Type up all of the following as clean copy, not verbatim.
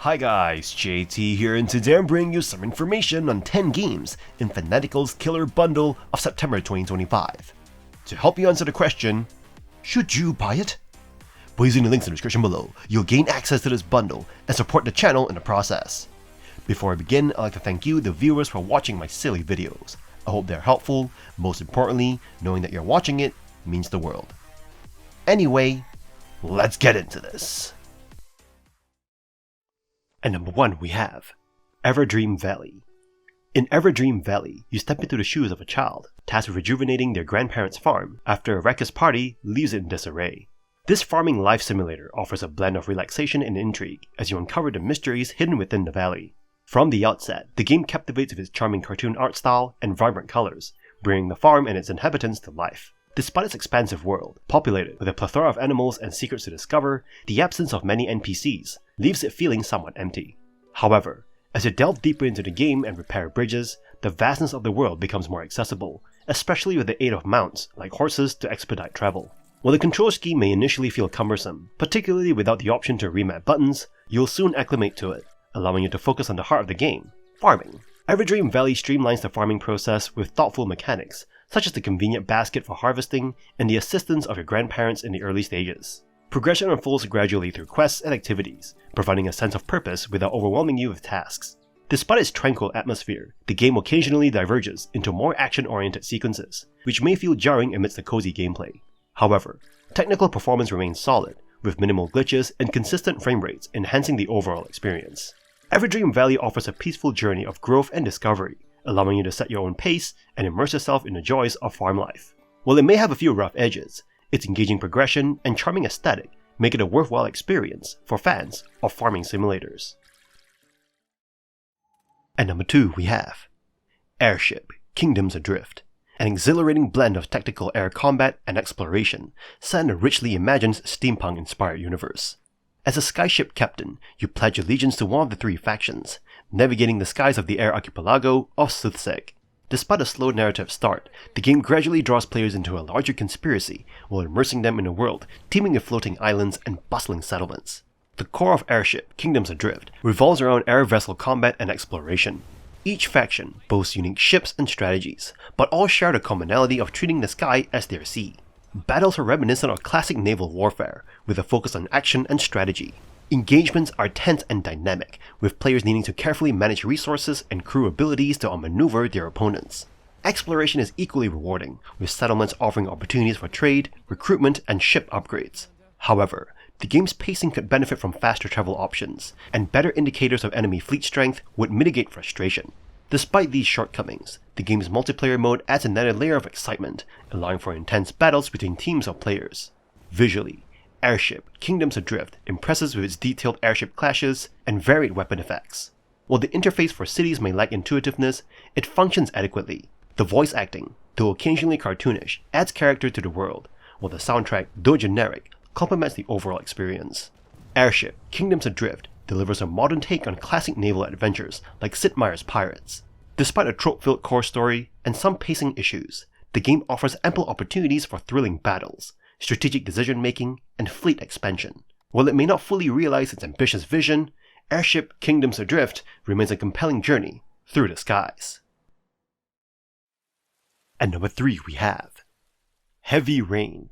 Hi guys, JT here, and today I'm bringing you some information on 10 games in Fanatical's Killer Bundle of September 2025. To help you answer the question, should you buy it? By using the links in the description below, you'll gain access to this bundle and support the channel in the process. Before I begin, I'd like to thank you, the viewers, for watching my silly videos. I hope they're helpful. Most importantly, knowing that you're watching it means the world. Anyway, let's get into this. At number 1 we have Everdream Valley. In Everdream Valley, you step into the shoes of a child, tasked with rejuvenating their grandparents' farm after a raucous party leaves it in disarray. This farming life simulator offers a blend of relaxation and intrigue as you uncover the mysteries hidden within the valley. From the outset, the game captivates with its charming cartoon art style and vibrant colors, bringing the farm and its inhabitants to life. Despite its expansive world, populated with a plethora of animals and secrets to discover, the absence of many NPCs leaves it feeling somewhat empty. However, as you delve deeper into the game and repair bridges, the vastness of the world becomes more accessible, especially with the aid of mounts like horses to expedite travel. While the control scheme may initially feel cumbersome, particularly without the option to remap buttons, you'll soon acclimate to it, allowing you to focus on the heart of the game, farming. Everdream Valley streamlines the farming process with thoughtful mechanics, such as the convenient basket for harvesting and the assistance of your grandparents in the early stages. Progression unfolds gradually through quests and activities, providing a sense of purpose without overwhelming you with tasks. Despite its tranquil atmosphere, the game occasionally diverges into more action-oriented sequences, which may feel jarring amidst the cozy gameplay. However, technical performance remains solid, with minimal glitches and consistent frame rates enhancing the overall experience. Everdream Valley offers a peaceful journey of growth and discovery, allowing you to set your own pace and immerse yourself in the joys of farm life. While it may have a few rough edges, its engaging progression and charming aesthetic make it a worthwhile experience for fans of farming simulators. At number 2 we have Airship: Kingdoms Adrift, an exhilarating blend of tactical air combat and exploration set in a richly imagined steampunk-inspired universe. As a skyship captain, you pledge allegiance to one of the 3 factions, navigating the skies of the air archipelago of Soothseg. Despite a slow narrative start, the game gradually draws players into a larger conspiracy while immersing them in a world teeming with floating islands and bustling settlements. The core of Airship: Kingdoms Adrift revolves around air vessel combat and exploration. Each faction boasts unique ships and strategies, but all share the commonality of treating the sky as their sea. Battles are reminiscent of classic naval warfare, with a focus on action and strategy. Engagements are tense and dynamic, with players needing to carefully manage resources and crew abilities to outmaneuver their opponents. Exploration is equally rewarding, with settlements offering opportunities for trade, recruitment, and ship upgrades. However, the game's pacing could benefit from faster travel options, and better indicators of enemy fleet strength would mitigate frustration. Despite these shortcomings, the game's multiplayer mode adds another layer of excitement, allowing for intense battles between teams of players. Visually, Airship: Kingdoms Adrift impresses with its detailed airship clashes and varied weapon effects. While the interface for cities may lack intuitiveness, it functions adequately. The voice acting, though occasionally cartoonish, adds character to the world, while the soundtrack, though generic, complements the overall experience. Airship: Kingdoms Adrift delivers a modern take on classic naval adventures like Sid Meier's Pirates. Despite a trope-filled core story and some pacing issues, the game offers ample opportunities for thrilling battles, strategic decision-making, and fleet expansion. While it may not fully realize its ambitious vision, Airship: Kingdoms Adrift remains a compelling journey through the skies. At number 3 we have Heavy Rain,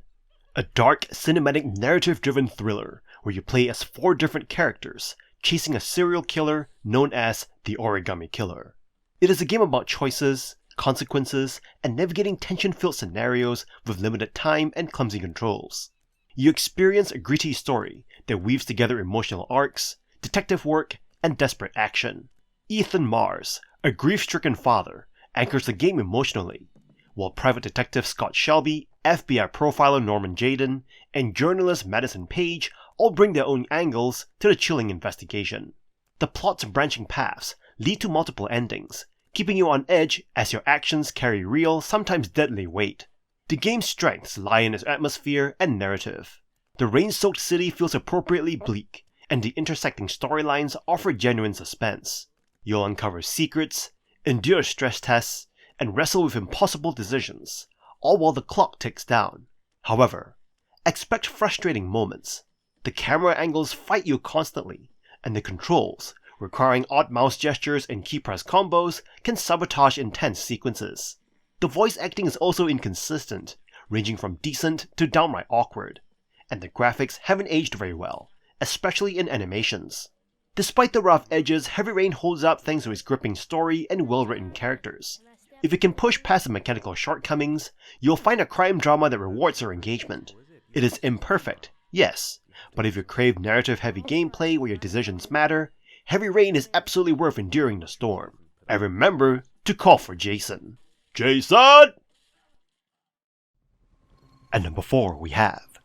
a dark, cinematic, narrative-driven thriller where you play as 4 different characters, chasing a serial killer known as the Origami Killer. It is a game about choices, consequences, and navigating tension-filled scenarios with limited time and clumsy controls. You experience a gritty story that weaves together emotional arcs, detective work, and desperate action. Ethan Mars, a grief-stricken father, anchors the game emotionally, while private detective Scott Shelby, FBI profiler Norman Jayden, and journalist Madison Page all bring their own angles to the chilling investigation. The plot's branching paths lead to multiple endings, keeping you on edge as your actions carry real, sometimes deadly weight. The game's strengths lie in its atmosphere and narrative. The rain-soaked city feels appropriately bleak, and the intersecting storylines offer genuine suspense. You'll uncover secrets, endure stress tests, and wrestle with impossible decisions, all while the clock ticks down. However, expect frustrating moments. The camera angles fight you constantly, and the controls, requiring odd mouse gestures and key press combos, can sabotage intense sequences. The voice acting is also inconsistent, ranging from decent to downright awkward, and the graphics haven't aged very well, especially in animations. Despite the rough edges, Heavy Rain holds up thanks to its gripping story and well-written characters. If you can push past the mechanical shortcomings, you'll find a crime drama that rewards your engagement. It is imperfect, yes, but if you crave narrative-heavy gameplay where your decisions matter, Heavy Rain is absolutely worth enduring the storm. And remember to call for Jason. Jason! At number 4 we have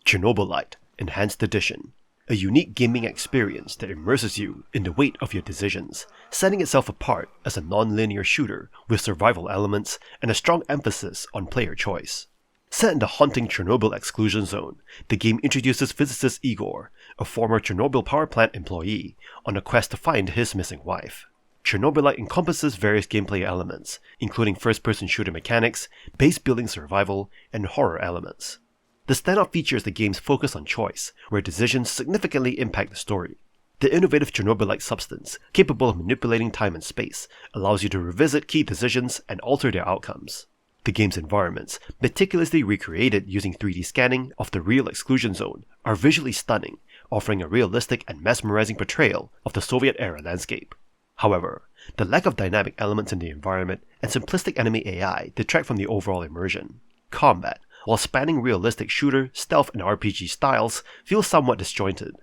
Chernobylite Enhanced Edition, a unique gaming experience that immerses you in the weight of your decisions, setting itself apart as a non-linear shooter with survival elements and a strong emphasis on player choice. Set in the haunting Chernobyl exclusion zone, the game introduces physicist Igor, a former Chernobyl power plant employee, on a quest to find his missing wife. Chernobylite encompasses various gameplay elements, including first-person shooter mechanics, base-building survival, and horror elements. The standout feature is the game's focus on choice, where decisions significantly impact the story. The innovative Chernobylite substance, capable of manipulating time and space, allows you to revisit key decisions and alter their outcomes. The game's environments, meticulously recreated using 3D scanning of the real exclusion zone, are visually stunning, offering a realistic and mesmerizing portrayal of the Soviet-era landscape. However, the lack of dynamic elements in the environment and simplistic enemy AI detract from the overall immersion. Combat, while spanning realistic shooter, stealth, and RPG styles, feels somewhat disjointed.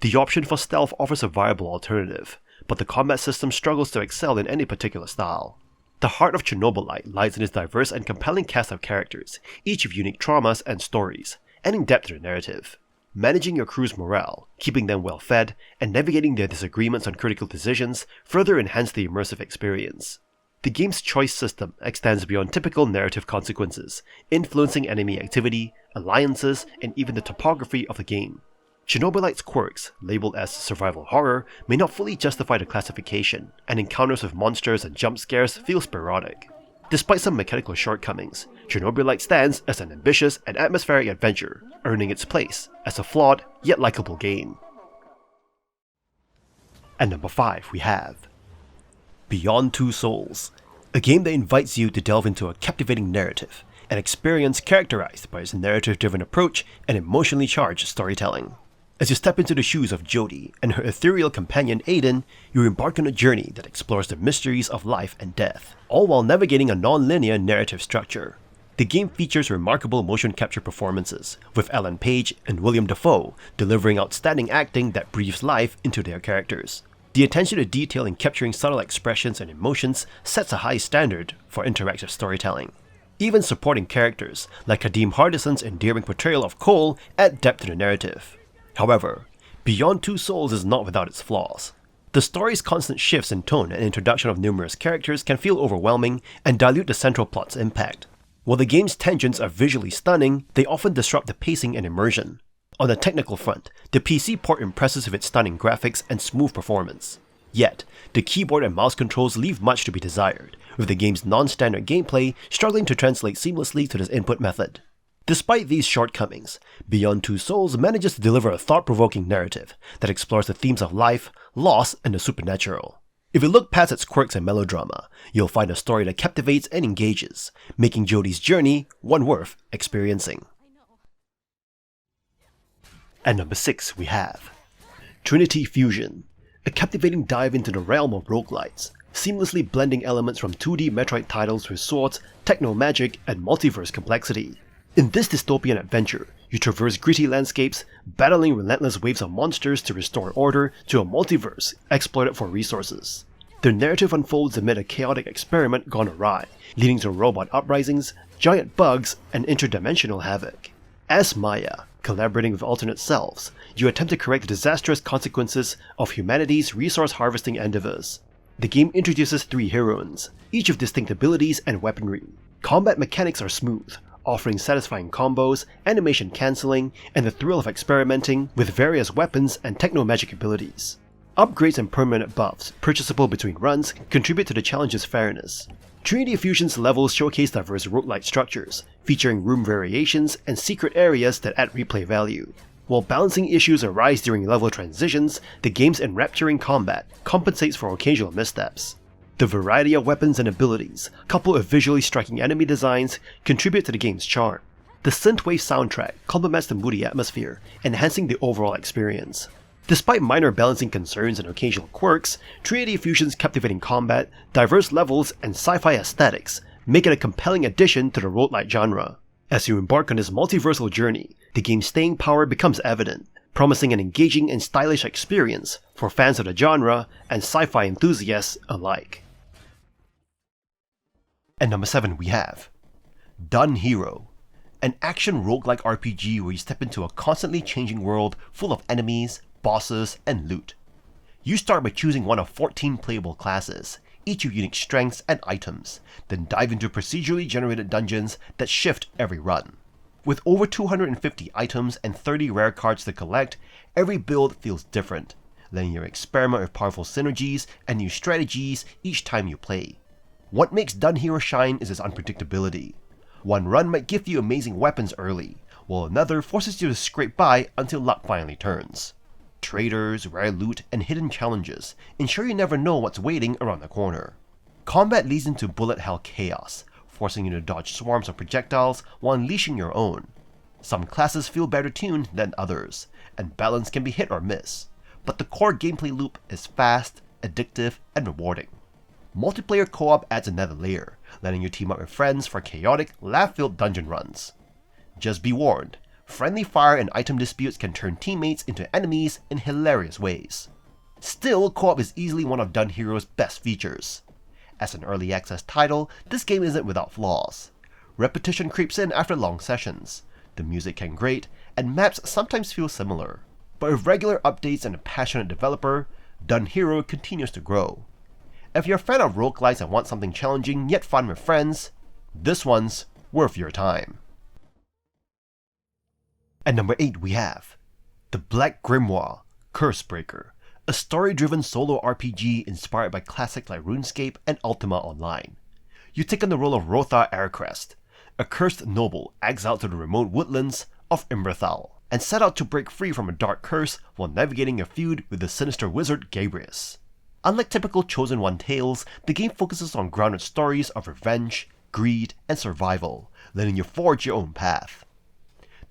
The option for stealth offers a viable alternative, but the combat system struggles to excel in any particular style. The heart of Chernobylite lies in its diverse and compelling cast of characters, each with unique traumas and stories, adding depth to the narrative. Managing your crew's morale, keeping them well fed, and navigating their disagreements on critical decisions further enhance the immersive experience. The game's choice system extends beyond typical narrative consequences, influencing enemy activity, alliances, and even the topography of the game. Chernobylite's quirks, labeled as survival horror, may not fully justify the classification, and encounters with monsters and jump scares feel sporadic. Despite some mechanical shortcomings, Chernobylite stands as an ambitious and atmospheric adventure, earning its place as a flawed yet likable game. At number 5 we have Beyond Two Souls, a game that invites you to delve into a captivating narrative, an experience characterized by its narrative-driven approach and emotionally charged storytelling. As you step into the shoes of Jodie and her ethereal companion Aiden, you embark on a journey that explores the mysteries of life and death, all while navigating a non-linear narrative structure. The game features remarkable motion capture performances, with Ellen Page and William Dafoe delivering outstanding acting that breathes life into their characters. The attention to detail in capturing subtle expressions and emotions sets a high standard for interactive storytelling. Even supporting characters, like Kadeem Hardison's endearing portrayal of Cole, add depth to the narrative. However, Beyond Two Souls is not without its flaws. The story's constant shifts in tone and introduction of numerous characters can feel overwhelming and dilute the central plot's impact. While the game's tangents are visually stunning, they often disrupt the pacing and immersion. On the technical front, the PC port impresses with its stunning graphics and smooth performance. Yet, the keyboard and mouse controls leave much to be desired, with the game's non-standard gameplay struggling to translate seamlessly to this input method. Despite these shortcomings, Beyond Two Souls manages to deliver a thought-provoking narrative that explores the themes of life, loss, and the supernatural. If you look past its quirks and melodrama, you'll find a story that captivates and engages, making Jodie's journey one worth experiencing. At number 6 we have Trinity Fusion, a captivating dive into the realm of roguelites, seamlessly blending elements from 2D Metroid titles with swords, techno-magic, and multiverse complexity. In this dystopian adventure, you traverse gritty landscapes, battling relentless waves of monsters to restore order to a multiverse exploited for resources. The narrative unfolds amid a chaotic experiment gone awry, leading to robot uprisings, giant bugs, and interdimensional havoc. As Maya, collaborating with alternate selves, you attempt to correct the disastrous consequences of humanity's resource harvesting endeavors. The game introduces 3 heroines, each with distinct abilities and weaponry. Combat mechanics are smooth, offering satisfying combos, animation cancelling, and the thrill of experimenting with various weapons and techno-magic abilities. Upgrades and permanent buffs, purchasable between runs, contribute to the challenge's fairness. Trinity Fusion's levels showcase diverse roguelite structures, featuring room variations and secret areas that add replay value. While balancing issues arise during level transitions, the game's enrapturing combat compensates for occasional missteps. The variety of weapons and abilities, coupled with visually striking enemy designs, contribute to the game's charm. The synthwave soundtrack complements the moody atmosphere, enhancing the overall experience. Despite minor balancing concerns and occasional quirks, Trinity Fusion's captivating combat, diverse levels, and sci-fi aesthetics make it a compelling addition to the roguelite genre. As you embark on this multiversal journey, the game's staying power becomes evident, promising an engaging and stylish experience for fans of the genre and sci-fi enthusiasts alike. At number 7 we have DunHero, an action roguelike RPG where you step into a constantly changing world full of enemies, bosses, and loot. You start by choosing one of 14 playable classes, each with unique strengths and items, then dive into procedurally generated dungeons that shift every run. With over 250 items and 30 rare cards to collect, every build feels different, letting you experiment with powerful synergies and new strategies each time you play. What makes DunHero shine is its unpredictability. One run might give you amazing weapons early, while another forces you to scrape by until luck finally turns. Traders, rare loot, and hidden challenges ensure you never know what's waiting around the corner. Combat leads into bullet hell chaos, forcing you to dodge swarms of projectiles while unleashing your own. Some classes feel better tuned than others, and balance can be hit or miss, but the core gameplay loop is fast, addictive, and rewarding. Multiplayer co-op adds another layer, letting you team up with friends for chaotic, laugh-filled dungeon runs. Just be warned, friendly fire and item disputes can turn teammates into enemies in hilarious ways. Still, co-op is easily one of DunHero's best features. As an early access title, this game isn't without flaws. Repetition creeps in after long sessions, the music can grate, and maps sometimes feel similar. But with regular updates and a passionate developer, DunHero continues to grow. If you're a fan of roguelites and want something challenging yet fun with friends, this one's worth your time. At number 8 we have The Black Grimoire, Cursebreaker, a story-driven solo RPG inspired by classics like RuneScape and Ultima Online. You take on the role of Rothar Aircrest, a cursed noble exiled to the remote woodlands of Imberthal, and set out to break free from a dark curse while navigating a feud with the sinister wizard Gabrius. Unlike typical Chosen One tales, the game focuses on grounded stories of revenge, greed, and survival, letting you forge your own path.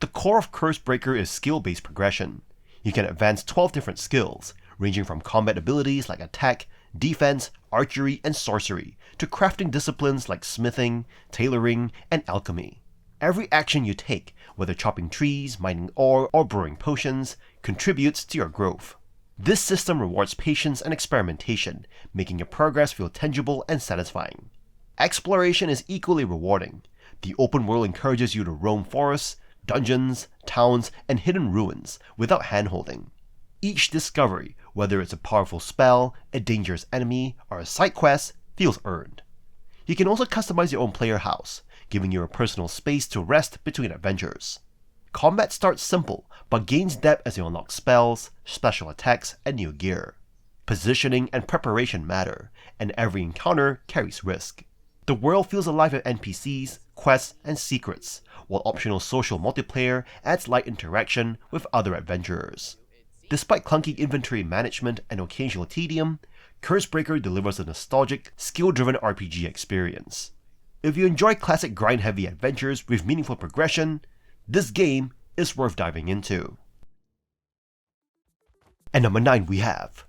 The core of Cursebreaker is skill-based progression. You can advance 12 different skills, ranging from combat abilities like attack, defense, archery, and sorcery, to crafting disciplines like smithing, tailoring, and alchemy. Every action you take, whether chopping trees, mining ore, or brewing potions, contributes to your growth. This system rewards patience and experimentation, making your progress feel tangible and satisfying. Exploration is equally rewarding. The open world encourages you to roam forests, dungeons, towns, and hidden ruins without handholding. Each discovery, whether it's a powerful spell, a dangerous enemy, or a side quest, feels earned. You can also customize your own player house, giving you a personal space to rest between adventures. Combat starts simple, but gains depth as you unlock spells, special attacks, and new gear. Positioning and preparation matter, and every encounter carries risk. The world feels alive with NPCs, quests, and secrets, while optional social multiplayer adds light interaction with other adventurers. Despite clunky inventory management and occasional tedium, Cursebreaker delivers a nostalgic, skill-driven RPG experience. If you enjoy classic grind-heavy adventures with meaningful progression, this game is worth diving into. At number 9 we have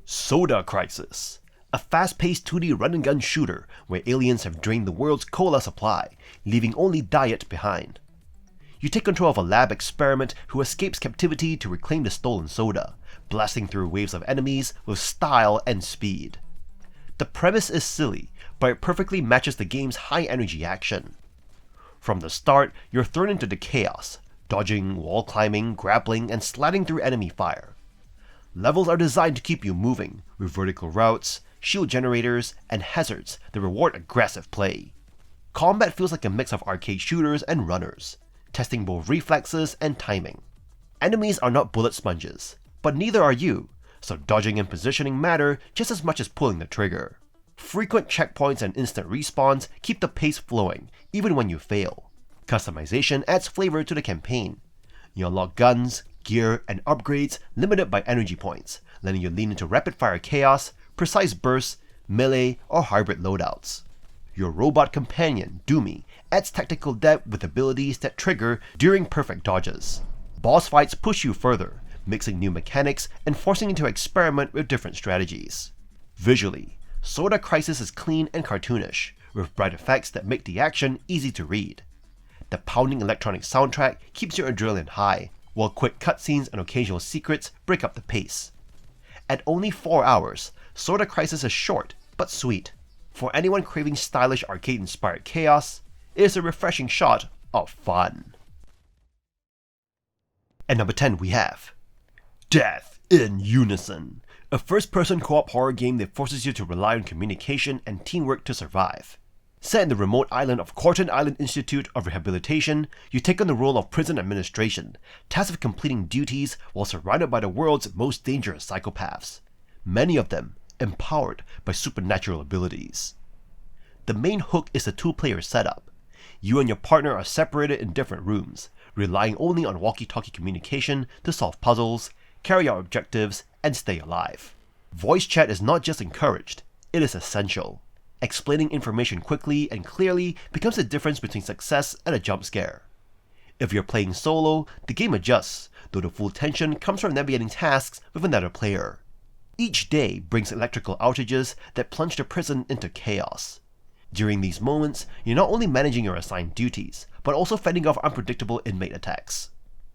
Soda Crisis, a fast-paced 2D run-and-gun shooter where aliens have drained the world's cola supply, leaving only diet behind. You take control of a lab experiment who escapes captivity to reclaim the stolen soda, blasting through waves of enemies with style and speed. The premise is silly, but it perfectly matches the game's high-energy action. From the start, you're thrown into the chaos, dodging, wall climbing, grappling, and sliding through enemy fire. Levels are designed to keep you moving, with vertical routes, shield generators, and hazards that reward aggressive play. Combat feels like a mix of arcade shooters and runners, testing both reflexes and timing. Enemies are not bullet sponges, but neither are you, so dodging and positioning matter just as much as pulling the trigger. Frequent checkpoints and instant respawns keep the pace flowing, even when you fail. Customization adds flavor to the campaign. You unlock guns, gear, and upgrades limited by energy points, letting you lean into rapid-fire chaos, precise bursts, melee, or hybrid loadouts. Your robot companion, Doomy, adds tactical depth with abilities that trigger during perfect dodges. Boss fights push you further, mixing new mechanics and forcing you to experiment with different strategies. Visually, Soda Crisis is clean and cartoonish, with bright effects that make the action easy to read. The pounding electronic soundtrack keeps your adrenaline high, while quick cutscenes and occasional secrets break up the pace. At only 4 hours, Soda Crisis is short but sweet. For anyone craving stylish arcade-inspired chaos, it is a refreshing shot of fun. At number 10 we have Death in Unison, a first-person co-op horror game that forces you to rely on communication and teamwork to survive. Set in the remote island of Corton Island Institute of Rehabilitation, you take on the role of prison administration, tasked with completing duties while surrounded by the world's most dangerous psychopaths, many of them empowered by supernatural abilities. The main hook is the two-player setup. You and your partner are separated in different rooms, relying only on walkie-talkie communication to solve puzzles, carry out objectives, and stay alive. Voice chat is not just encouraged, it is essential. Explaining information quickly and clearly becomes the difference between success and a jump scare. If you're playing solo, the game adjusts, though the full tension comes from navigating tasks with another player. Each day brings electrical outages that plunge the prison into chaos. During these moments, you're not only managing your assigned duties, but also fending off unpredictable inmate attacks.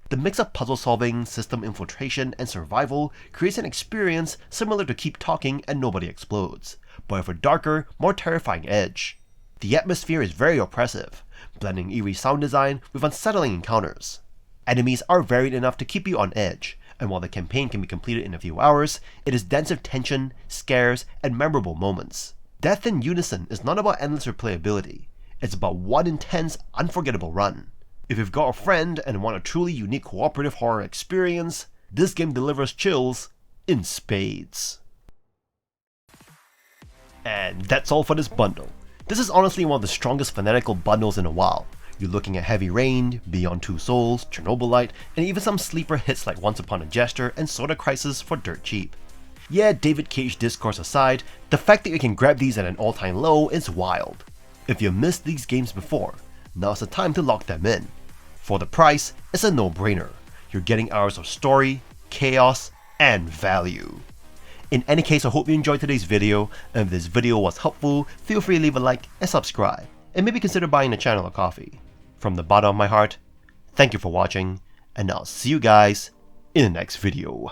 The mix of puzzle solving, system infiltration, and survival creates an experience similar to Keep Talking and Nobody Explodes, but with a darker, more terrifying edge. The atmosphere is very oppressive, blending eerie sound design with unsettling encounters. Enemies are varied enough to keep you on edge, and while the campaign can be completed in a few hours, it is dense with tension, scares, and memorable moments. Death in Unison is not about endless replayability, it's about one intense, unforgettable run. If you've got a friend and want a truly unique cooperative horror experience, this game delivers chills in spades. And that's all for this bundle. This is honestly one of the strongest Fanatical bundles in a while. You're looking at Heavy Rain, Beyond Two Souls, Chernobylite, and even some sleeper hits like Once Upon a Jester and Soda Crisis for dirt cheap. Yeah, David Cage discourse aside, the fact that you can grab these at an all-time low is wild. If you missed these games before, now's the time to lock them in. For the price, it's a no-brainer. You're getting hours of story, chaos, and value. In any case, I hope you enjoyed today's video, and if this video was helpful, feel free to leave a like and subscribe, and maybe consider buying the channel a coffee. From the bottom of my heart, thank you for watching, and I'll see you guys in the next video.